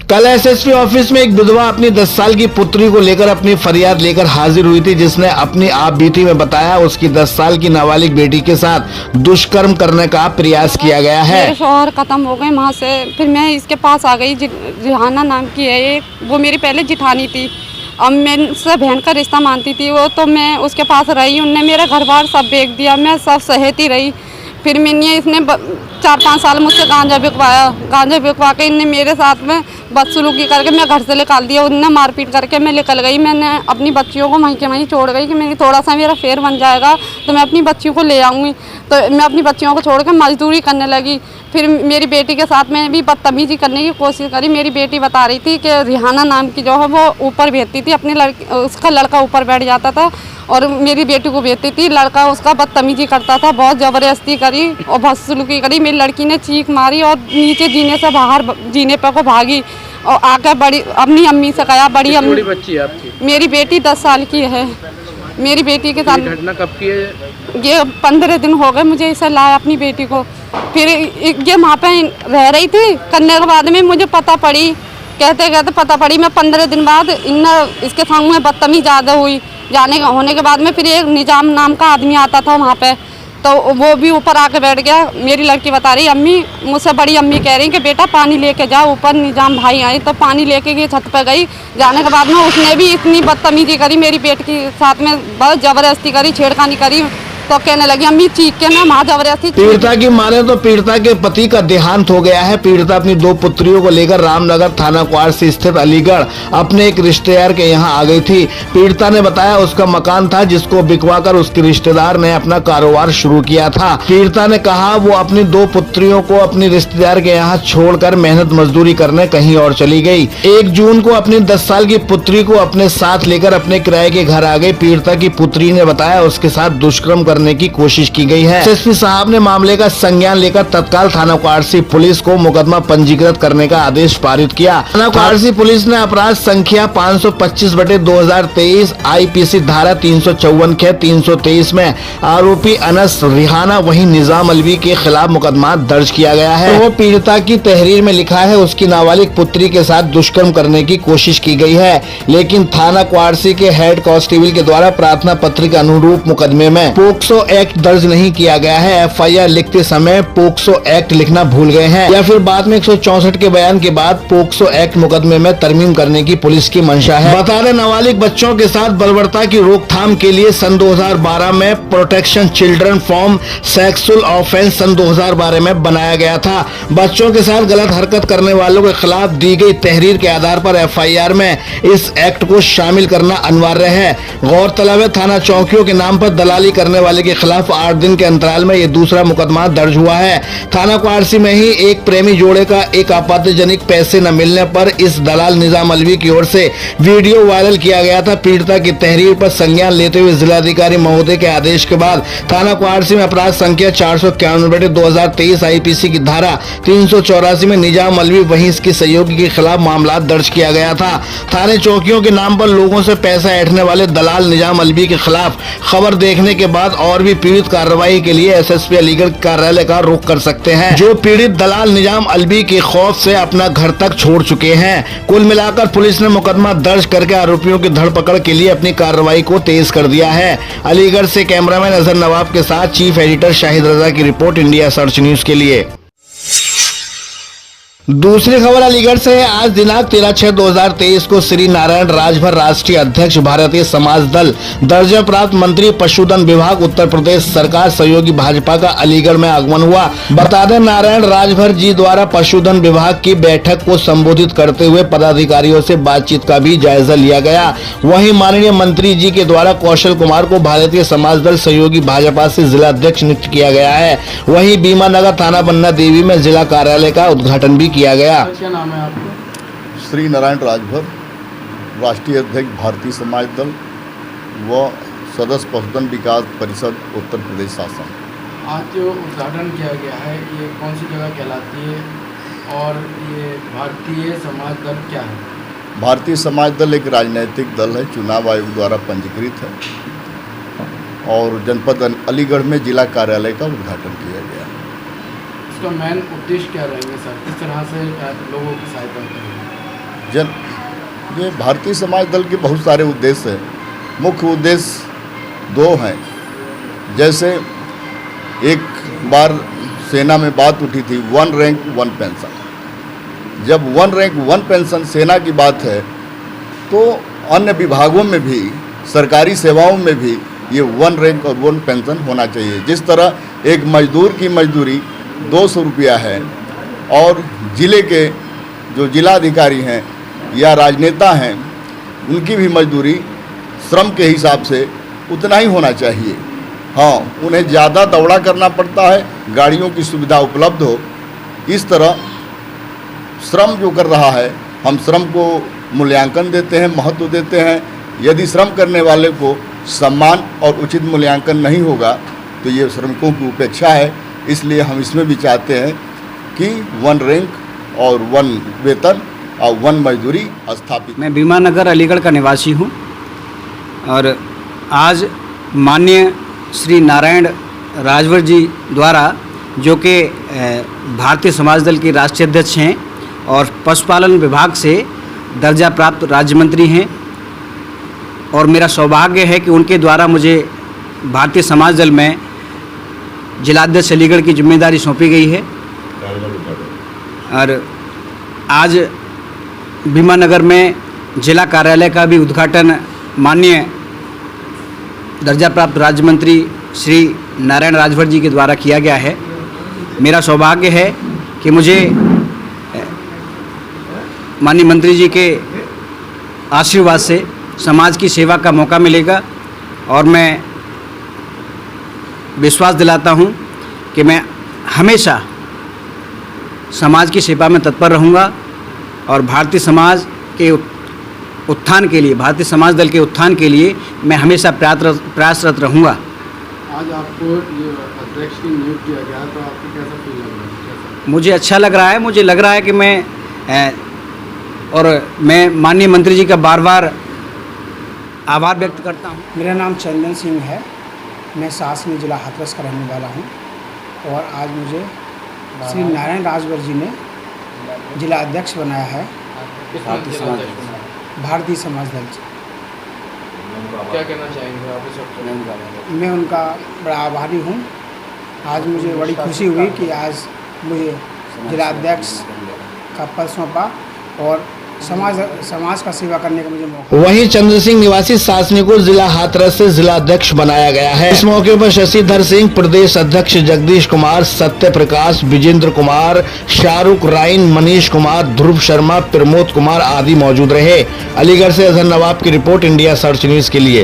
कल SSP office में एक विधवा अपनी 10 साल की पुत्री को लेकर अपनी फरियाद लेकर हाजिर हुई थी, जिसने अपनी आप बीती में बताया उसकी 10 साल की नाबालिग बेटी के साथ दुष्कर्म करने का प्रयास किया गया है। मेरे शौहर खत्म हो गए वहाँ से, फिर मैं इसके पास आ गई। रिहाना नाम की है एक, वो मेरी पहले जिठानी थी। अब मैं उससे बहन का रिश्ता मानती थी वो, तो मैं उसके पास रही। उनने मेरा घर बार सब बेच दिया, मैं सब सहेती रही। फिर मैंने इसने 4-5 साल मुझसे गांजा बिकवा के इनने मेरे साथ में बदसलूकी करके मैं घर से निकाल दिया। उनने मारपीट करके मैं निकल गई। मैंने अपनी बच्चियों को वहीं के वहीं छोड़ गई कि मेरी थोड़ा सा मेरा फेर बन जाएगा तो मैं अपनी बच्चियों को ले आऊँगी। तो मैं अपनी बच्चियों को छोड़ के मजदूरी करने लगी। फिर मेरी बेटी के साथ में भी बदतमीजी करने की कोशिश करी। मेरी बेटी बता रही थी कि रिहाना नाम की जो है वो ऊपर भेजती थी अपनी लड़की, उसका लड़का ऊपर बैठ जाता था और मेरी बेटी को भेजती थी। लड़का उसका बदतमीजी करता था, बहुत ज़बरदस्ती करी और बदसलूकी करी। मेरी लड़की ने चीख मारी और नीचे जीने से बाहर जीने पर को भागी और आकर बड़ी अपनी अम्मी से कहा, बड़ी अम्मी। बड़ी बच्ची है आपकी? मेरी बेटी 10 साल की है। मेरी बेटी के साथ घटना कब की है? ये 15 दिन हो गए मुझे इसे लाया अपनी बेटी को। फिर ये वहाँ पे रह रही थी, करने के बाद में मुझे पता पड़ी, कहते पता पड़ी। मैं 15 दिन बाद इसके सामने में बदतमीजी ज़्यादा हुई। होने के बाद में फिर एक निजाम नाम का आदमी आता था वहाँ पे, तो वो भी ऊपर आके बैठ गया। मेरी लड़की बता रही, अम्मी मुझसे बड़ी अम्मी कह रही कि बेटा पानी लेके जाओ। ऊपर निजाम भाई आए तो पानी लेके गई, छत पे गई। जाने के बाद में उसने भी इतनी बदतमीजी करी, मेरी बेटी के साथ में बहुत ज़बरदस्ती करी, छेड़खानी करी। तो कहने लगी अम्मी चीख के ना वहाँ जबरदस्ती। पीड़िता की माने तो पीड़िता के पति का देहांत हो गया है। पीड़िता अपनी 2 पुत्रियों को लेकर रामनगर थाना क्वार्ट से स्थित अलीगढ़ अपने एक रिश्तेदार के यहाँ आ गई थी। पीड़िता ने बताया उसका मकान था जिसको बिकवाकर उसके रिश्तेदार ने अपना कारोबार शुरू किया था। पीड़िता ने कहा वो अपनी 2 पुत्रियों को अपनी रिश्तेदार के यहाँ छोड़कर मेहनत मजदूरी करने कहीं और चली गई। 1 जून को अपनी 10 साल की पुत्री को अपने साथ लेकर अपने किराए के घर आ गई। पीड़िता की पुत्री ने बताया उसके साथ दुष्कर्म करने की कोशिश की गई है। एसएसपी साहब ने मामले का संज्ञान लेकर तत्काल थाना क्वार्सी पुलिस को मुकदमा पंजीकृत करने का आदेश पारित किया। थाना क्वार्सी पुलिस ने अपराध संख्या 525/2023 आईपीसी धारा 354 के 323 में आरोपी अनस रिहाना वही निजाम अलवी के खिलाफ मुकदमा दर्ज किया गया है। वो पीड़िता की तहरीर में लिखा है उसकी नाबालिग पुत्री के साथ दुष्कर्म करने की कोशिश की गई है, लेकिन थाना क्वार्सी के हेड कांस्टेबल के द्वारा प्रार्थना पत्र के अनुरूप मुकदमे में पोक्सो एक्ट दर्ज नहीं किया गया है। एफआईआर लिखते समय पोक्सो एक्ट लिखना भूल गए हैं या फिर बाद में 164 के बयान के बाद पोक्सो एक्ट मुकदमे में तरमीम करने की पुलिस की मंशा है। बता दें नाबालिग बच्चों के साथ बर्बरता की रोकथाम के लिए सन 2012 में protection children from sexual offence सन 2012 में बनाया गया था। बच्चों के साथ गलत हरकत करने वालों के खिलाफ दी गई तहरीर के आधार पर एफआईआर में इस एक्ट को शामिल करना अनिवार्य है। गौरतलब है थाना चौकियों के नाम पर दलाली करने वाले के खिलाफ 8 दिन के अंतराल में ये दूसरा मुकदमा दर्ज हुआ है। थाना क्वार्सी में ही एक प्रेमी जोड़े का एक आपत्तिजनक पैसे न मिलने पर इस दलाल निजाम अलवी की ओर से वीडियो वायरल किया गया था। पीड़िता की तहरीर पर संज्ञान लेते हुए जिलाधिकारी महोदय के आदेश के बाद थाना क्वार्सी में अपराध संख्या 491/2023 आईपीसी की धारा 384 में निजाम अलवी वहीं इसकी सहयोगी के खिलाफ मामला दर्ज किया गया था। थाने चौकियों के नाम पर लोगों से पैसा ऐंठने वाले दलाल निजाम अलवी के खिलाफ खबर देखने के बाद और भी पीड़ित कार्रवाई के लिए एसएसपी अलीगढ़ कार्यालय का रुख कर सकते हैं। जो पीड़ित दलाल निजाम अलवी के खौफ से अपना घर तक छोड़ चुके हैं। कुल मिलाकर पुलिस ने मुकदमा दर्ज करके आरोपियों की धरपकड़ के लिए अपनी कार्रवाई को तेज कर दिया है। अलीगढ़ से कैमरामैन अजहर नवाब के साथ चीफ एडिटर शाहिद रजा की रिपोर्ट, इंडिया सर्च न्यूज के लिए। दूसरी खबर अलीगढ़ से है। आज दिनांक 13/6/2023 को श्री नारायण राजभर राष्ट्रीय अध्यक्ष भारतीय समाज दल दर्जा प्राप्त मंत्री पशुधन विभाग उत्तर प्रदेश सरकार सहयोगी भाजपा का अलीगढ़ में आगमन हुआ। बता दें नारायण राजभर जी द्वारा पशुधन विभाग की बैठक को संबोधित करते हुए पदाधिकारियों से बातचीत का भी जायजा लिया गया। वहीं माननीय मंत्री जी के द्वारा कौशल कुमार को भारतीय समाज दल सहयोगी भाजपा से जिला अध्यक्ष नियुक्त किया गया है। वहीं बीमानगर थाना बन्ना देवी में जिला कार्यालय का उद्घाटन भी किया गया। क्या नाम है आपका? श्री नारायण राजभर राष्ट्रीय अध्यक्ष भारतीय समाज दल व सदस्य पशुधन विकास परिषद उत्तर प्रदेश शासन। आज जो उद्घाटन किया गया है ये कौन सी जगह कहलाती है और ये भारतीय समाज दल क्या है? भारतीय समाज दल एक राजनीतिक दल है, चुनाव आयोग द्वारा पंजीकृत है और जनपद अलीगढ़ में जिला कार्यालय का उद्घाटन किया गया। इसका मेन उद्देश्य क्या रहेंगे सर? किस तरह से लोगों की सहायता करेंगे? ये भारतीय समाज दल के बहुत सारे उद्देश्य हैं। मुख्य उद्देश्य दो हैं। जैसे एक बार सेना में बात उठी थी 1 रैंक 1 पेंशन। जब 1 रैंक 1 पेंशन सेना की बात है तो अन्य विभागों में भी, सरकारी सेवाओं में भी ये 1 रैंक और 1 पेंशन होना चाहिए। जिस तरह एक मजदूर की मजदूरी 200 रुपया है और ज़िले के जो जिलाधिकारी हैं या राजनेता हैं उनकी भी मजदूरी श्रम के हिसाब से उतना ही होना चाहिए। हाँ, उन्हें ज़्यादा दौड़ा करना पड़ता है, गाड़ियों की सुविधा उपलब्ध हो। इस तरह श्रम जो कर रहा है, हम श्रम को मूल्यांकन देते हैं, महत्व देते हैं। यदि श्रम करने वाले को सम्मान और उचित मूल्यांकन नहीं होगा तो ये श्रमिकों की उपेक्षा है। इसलिए हम इसमें भी चाहते हैं कि 1 रैंक और 1 वेतन और 1 मजदूरी स्थापित। मैं भीमानगर अलीगढ़ का निवासी हूँ और आज माननीय श्री नारायण राजभर जी द्वारा, जो कि भारतीय समाज दल के राष्ट्रीय अध्यक्ष हैं और पशुपालन विभाग से दर्जा प्राप्त राज्य मंत्री हैं, और मेरा सौभाग्य है कि उनके द्वारा मुझे भारतीय समाज दल में जिलाध्यक्ष अलीगढ़ की जिम्मेदारी सौंपी गई है। और आज भीमानगर में जिला कार्यालय का भी उद्घाटन माननीय दर्जा प्राप्त राज्य मंत्री श्री नारायण राजभर जी के द्वारा किया गया है। मेरा सौभाग्य है कि मुझे माननीय मंत्री जी के आशीर्वाद से समाज की सेवा का मौका मिलेगा, और मैं विश्वास दिलाता हूं कि मैं हमेशा समाज की सेवा में तत्पर रहूंगा और भारतीय समाज के उत्थान के लिए, भारतीय समाज दल के उत्थान के लिए मैं हमेशा प्रयासरत रहूंगा। आज आपको ये अध्यक्ष की नियुक्त किया गया, तो आपको कैसा फील लग रहा है? मुझे अच्छा लग रहा है। मुझे लग रहा है कि मैं माननीय मंत्री जी का बार बार आभार व्यक्त करता हूँ। मेरा नाम चंदन सिंह है। मैं शासकीय जिला हाथरस का रहने वाला हूँ और आज मुझे श्री नारायण राजभर जी ने जिला अध्यक्ष बनाया है भारतीय समाज दल से। क्या कहना चाहेंगे आप इस वक्त? मैं उनका बड़ा आभारी हूँ। आज मुझे बड़ी खुशी हुई कि आज मुझे जिला अध्यक्ष का पद सौंपा और समाज का सेवा करने का मुझे मौका। वहीं चंद्र सिंह निवासी शासनी को जिला हाथरस से जिला अध्यक्ष बनाया गया है। इस मौके पर शशिधर सिंह, प्रदेश अध्यक्ष जगदीश कुमार, सत्य प्रकाश, विजेंद्र कुमार, शाहरुख राइन, मनीष कुमार, ध्रुव शर्मा, प्रमोद कुमार आदि मौजूद रहे। अलीगढ़ से अजहर नवाब की रिपोर्ट, इंडिया सर्च न्यूज के लिए।